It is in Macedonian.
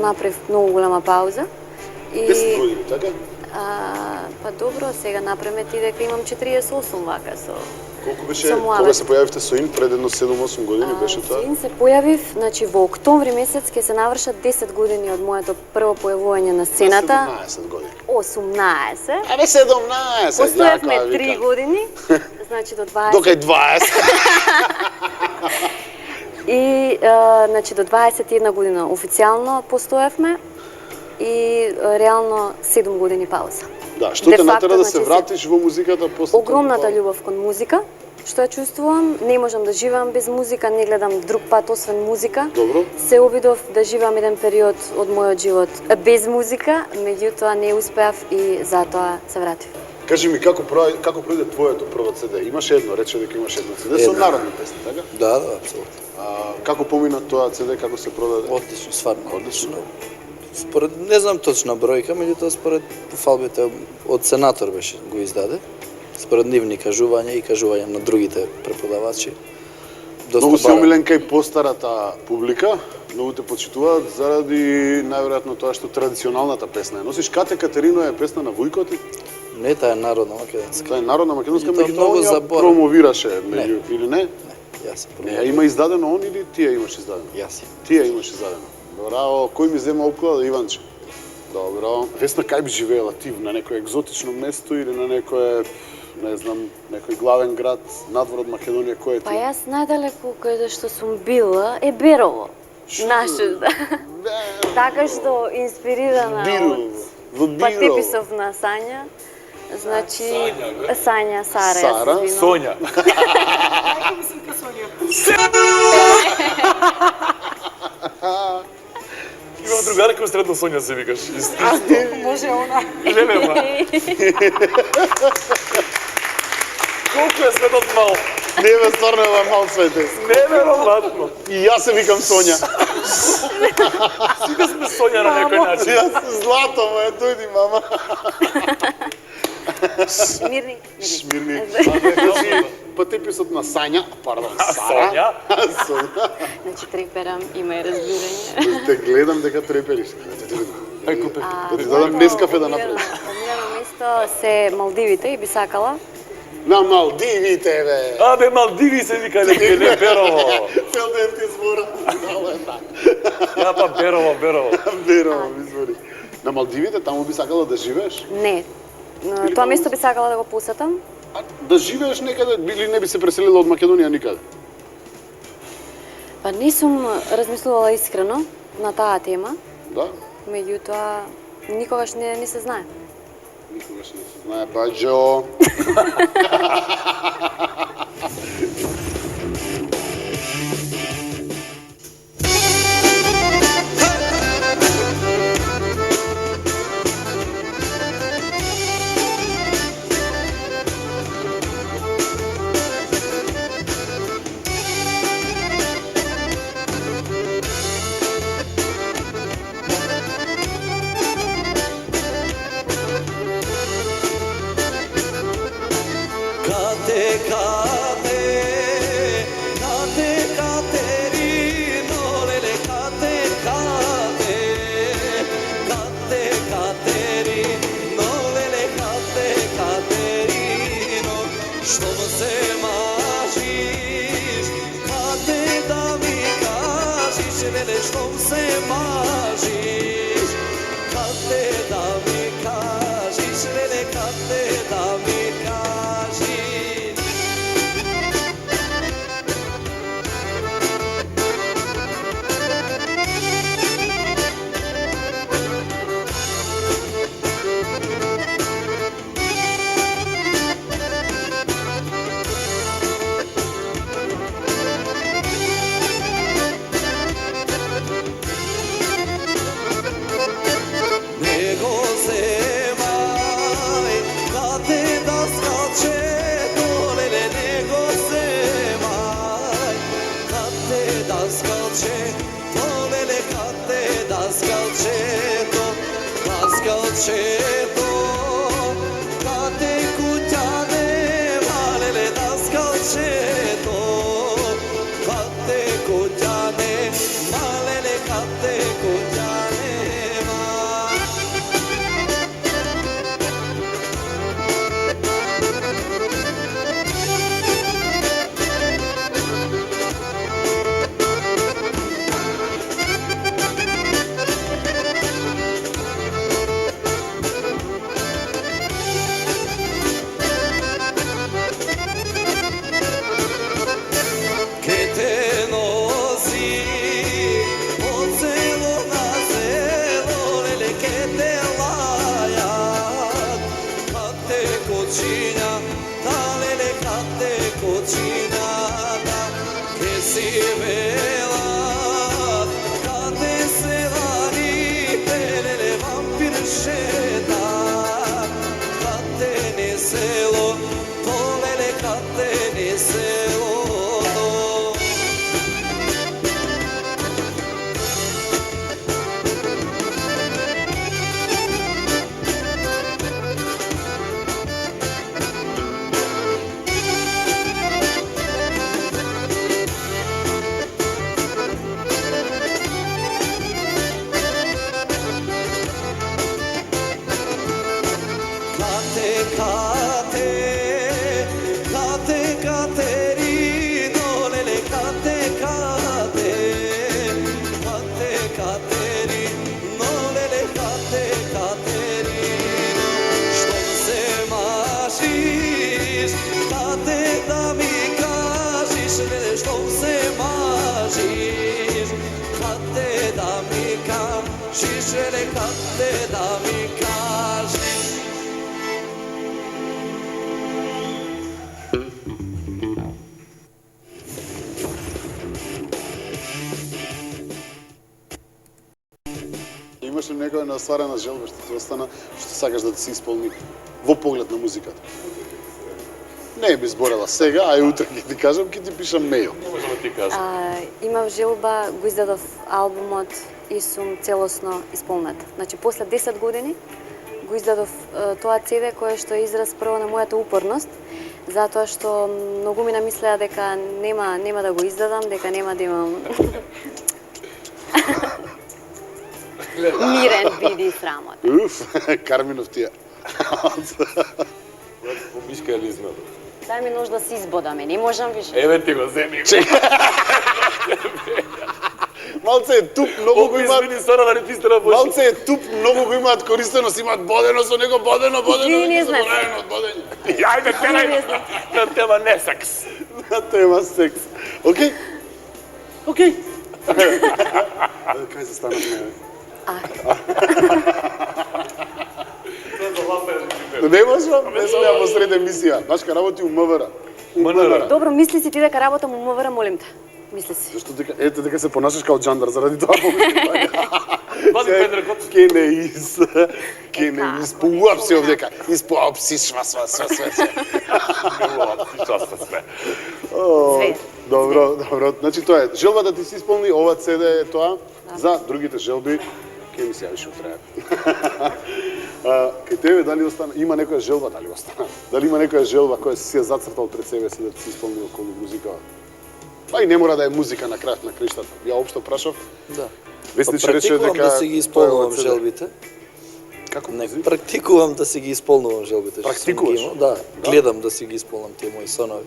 направив многу голема пауза. 10 години, така? Па добро, сега напреме ти дека имам 48 вака со... Колку беше, кога се појавивте со ин пред едно 7-8 години беше тоа? Со ин се појавив, значи во октомври месец ќе се навршат 10 години од моето прво појавување на сцената. 17 години. 18. Абе 17. Постоевме 3 години, значи до 20. Дока е 20. И значи до 21 година официјално постоевме и реално 7 години пауза. Да, што те натера да се вратиш во музиката после? Огромната љубов кон музика, што ја чувствувам, не можам да живеам без музика, не гледам друг пат освен музика. Добро. Се обидов да живеам еден период од мојот живот без музика, меѓутоа не успеав и затоа се вратив. Кажи ми, како пројде твоето прво CD? Имаш едно, рече дека имаш едно CD со народни песни, така? Да, апсолутно. Како помина тоа CD, како се продаде? Одлично, стварно одлично. Според, не знам точна бројка, меѓутоа според фалбите од Сенатор беше го издаде. Според нивни кажувања и кажувања на другите преподавачи. Многу се умилен кај постарата публика, многу те почитуваат заради најверојатно тоа што традиционалната песна. Носиш Кате Катерино е песна на Вујкоти? Не, таа е народна македонска. Таа е народна македонска, И тоа многу меѓутоа заборав. промовираше меѓу или не? Не, јас се Не, промовирам. има издадено он или ти ја имаш издадено? Јас. Ти ја имаш издадено. Браво, кој ми зема обклада, Иванче? Добро. Весна, кај би живеела ти? На некое екзотично место или на некое, не знам, некој главен град надвор од Македонија, кој е ти? Па јас најдалеку каде што сум била е Берово. Наше, да. Така што инспирирана Во од Па Бирово. Теписов на Сања. Значи, Сања, Сара, јас Сара? се извинувам. Сонја. Имам другарка во средно Сонја се викаш. Може она. Лелема. Колку е светот мал. Не, бе, стварно е мал свете. Неверојатно. И јас се викам Сонја. Сите сме Сонја на некој начин. Јас злато, моја, дојди, мама. Смирни. Смирни. Значи, Па Теписот на Сања, пардон, Сара. Сонја. Сонја. Значи, треперам, има и разбирање. Те гледам дека трепериш. Еко пе. Да ти дадам Нескафе да направиш. Омилено место се Малдивите и би сакала. На Малдивите, бе. Абе, Малдиви се вика дека не Берово. Целден ти збора. Дало е така. Ја па Берово. Верувам, извори. На Малдивите таму би сакала да живееш? Не. Тоа место би сакала да го посетам. А да живееш некаде или не би се преселила од Македонија никаде? Па не сум размислувала искрено на таа тема, Да? меѓутоа никогаш не се знае. Никогаш не се знае, баџо. Kate noćinata, gdje si vela, kad te se lani, pelele vampir šeta, kad te ne selo, polele kad te ne selo. Šešere kad te da mi kažiš. Имаш ли некоја неостварена желба што ти остана, што сакаш да ти се исполни во поглед на музиката? Не би зборела сега, а и утре ќе ти кажам, ќе ти пишам мејл. Не можам да ти кажам. Имав желба, го издадов албумот и сум целосно исполнета. Значи, после 10 години го издадов тоа CD кое што е израз прво на мојата упорност, затоа што многу ми намислеа дека нема да го издадам, дека нема да имам мирен биди срамот. Уф, Карминов тија. Помишка или измел? Дај ми нож да се избодаме, не можам више. Еве ти го земи. Малце е туп, многу го имаат. Извини, Сара, да не пистера Божи. Малце е туп, многу го имаат користеност, имаат бодено со него, бодено. Ти не знаеш. Од бодење. Ајде, терај на тема не секс. На тема секс. Океј? Океј. Кај се станавме? Не можам, не сум ја во сред емисија. Башка работи у МВР. МНР. Добро, мисли си ти дека работам у МВР, молим те. Мисли си. Зашто дека ете дека се понашаш као джандар заради тоа помислам. Пази Педрекот. Ке не испуапси овдека. Испуапси све. Часто све. Све. Добро. Значи тоа е. Желба да ти се исполни ова CD е тоа. За другите желби ке ми се јавиш утре. Кај тебе дали остана, има некоја желба, дали остана? Дали има некоја желба која си ја зацртал пред себе си да ти се исполни околу музика? Па и не мора да е музика на крајот на криштата. Ја општо прашав. Да. Веснич рече дека да си ги исполнувам желбите. Како Не, музи? практикувам да си ги исполнувам желбите. што сум ги Практикуваш? имал. Да, гледам да си ги исполнам тие мои сонови.